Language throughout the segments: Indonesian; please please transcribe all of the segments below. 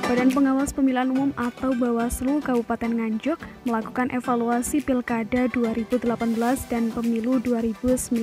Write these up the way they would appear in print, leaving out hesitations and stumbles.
Badan Pengawas Pemilihan Umum atau Bawaslu Kabupaten Nganjuk melakukan evaluasi Pilkada 2018 dan Pemilu 2019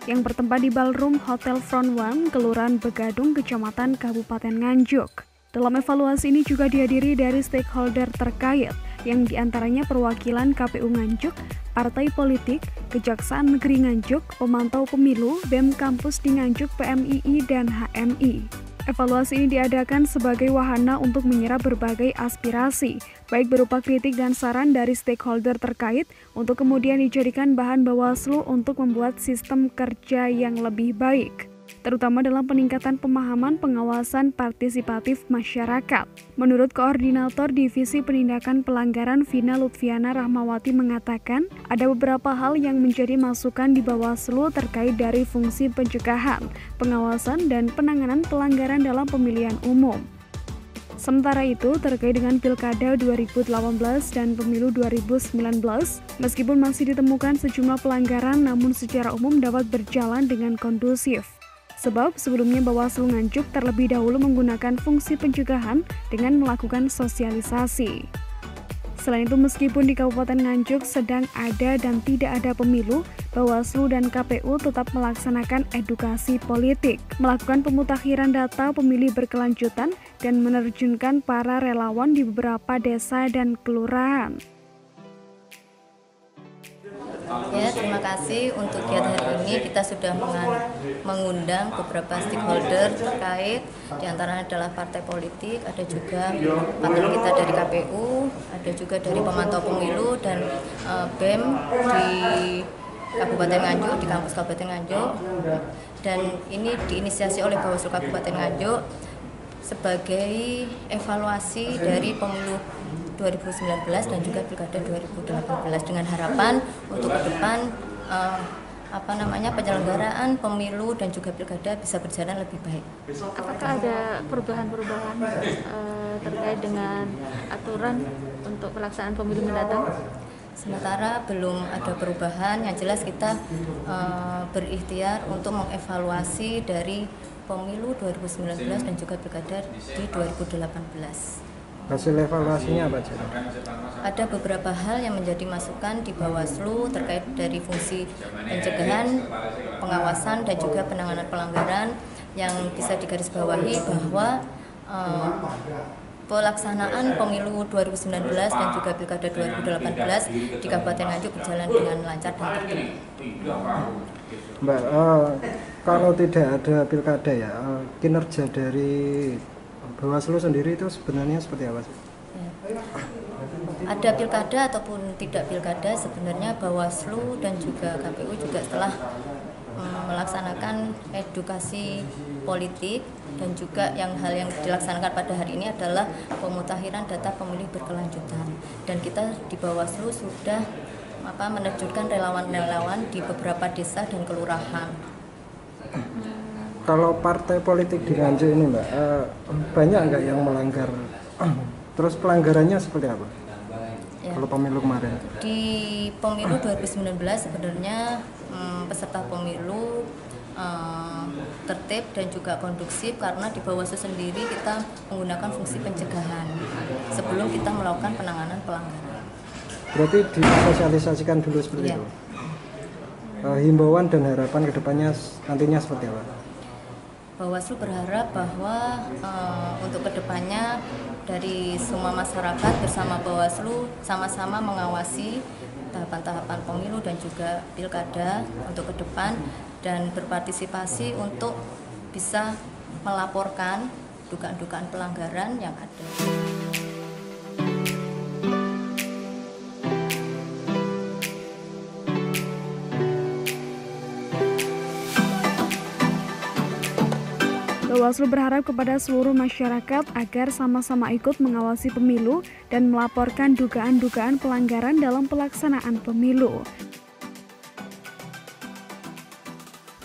yang bertempat di Ballroom Hotel Front One, Kelurahan Begadung, Kecamatan Kabupaten Nganjuk. Dalam evaluasi ini juga dihadiri dari stakeholder terkait, yang diantaranya perwakilan KPU Nganjuk, partai politik, Kejaksaan Negeri Nganjuk, pemantau pemilu, BEM kampus di Nganjuk, PMII, dan HMI. Evaluasi ini diadakan sebagai wahana untuk menyerap berbagai aspirasi, baik berupa kritik dan saran dari stakeholder terkait, untuk kemudian dijadikan bahan Bawaslu untuk membuat sistem kerja yang lebih baik, terutama dalam peningkatan pemahaman pengawasan partisipatif masyarakat. Menurut Koordinator Divisi Penindakan Pelanggaran Vina Lutfiana Rahmawati mengatakan, ada beberapa hal yang menjadi masukan di Bawaslu terkait dari fungsi pencegahan, pengawasan, dan penanganan pelanggaran dalam pemilihan umum. Sementara itu, terkait dengan Pilkada 2018 dan Pemilu 2019, meskipun masih ditemukan sejumlah pelanggaran, namun secara umum dapat berjalan dengan kondusif. Sebab sebelumnya Bawaslu Nganjuk terlebih dahulu menggunakan fungsi pencegahan dengan melakukan sosialisasi. Selain itu, meskipun di Kabupaten Nganjuk sedang ada dan tidak ada pemilu, Bawaslu dan KPU tetap melaksanakan edukasi politik, melakukan pemutakhiran data pemilih berkelanjutan, dan menerjunkan para relawan di beberapa desa dan kelurahan. Ya, terima kasih. Untuk kegiatan hari ini kita sudah mengundang beberapa stakeholder terkait, diantaranya adalah partai politik, ada juga partner kita dari KPU, ada juga dari pemantau pemilu dan BEM di Kabupaten Nganjuk, di kampus Kabupaten Nganjuk, dan ini diinisiasi oleh Bawaslu Kabupaten Nganjuk sebagai evaluasi dari pemilu 2019 dan juga Pilkada 2018 dengan harapan untuk ke depan penyelenggaraan pemilu dan juga Pilkada bisa berjalan lebih baik. Apakah ada perubahan-perubahan terkait dengan aturan untuk pelaksanaan pemilu mendatang? Sementara belum ada perubahan, yang jelas kita berikhtiar untuk mengevaluasi dari pemilu 2019 dan juga Pilkada di 2018. Hasil evaluasinya apa saja? Ada beberapa hal yang menjadi masukan di Bawaslu terkait dari fungsi pencegahan, pengawasan, dan juga penanganan pelanggaran, yang bisa digarisbawahi bahwa pelaksanaan pemilu 2019 dan juga Pilkada 2018 di Kabupaten Nganjuk berjalan dengan lancar dan tertib. Mbak, kalau tidak ada Pilkada ya, kinerja dari Bawaslu sendiri itu sebenarnya seperti apa sih? Ya. Ada Pilkada ataupun tidak Pilkada, sebenarnya Bawaslu dan juga KPU juga telah melaksanakan edukasi politik, dan juga hal yang dilaksanakan pada hari ini adalah pemutakhiran data pemilih berkelanjutan, dan kita di Bawaslu sudah menerjunkan relawan-relawan di beberapa desa dan kelurahan. Kalau partai politik di Nganjuk ini, Mbak, banyak nggak yang melanggar? Terus pelanggarannya seperti apa? Ya. Kalau pemilu kemarin? Di pemilu 2019 sebenarnya peserta pemilu tertib dan juga kondusif, karena di Bawaslu sendiri kita menggunakan fungsi pencegahan sebelum kita melakukan penanganan pelanggaran. Berarti disosialisasikan dulu seperti itu? Himbauan dan harapan kedepannya nantinya seperti apa? Bawaslu berharap bahwa untuk kedepannya dari semua masyarakat bersama Bawaslu sama-sama mengawasi tahapan-tahapan pemilu dan juga Pilkada untuk ke depan, dan berpartisipasi untuk bisa melaporkan dugaan-dugaan pelanggaran yang ada. Bawaslu berharap kepada seluruh masyarakat agar sama-sama ikut mengawasi pemilu dan melaporkan dugaan-dugaan pelanggaran dalam pelaksanaan pemilu.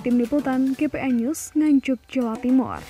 Tim Liputan KPN News, Nganjuk, Jawa Timur.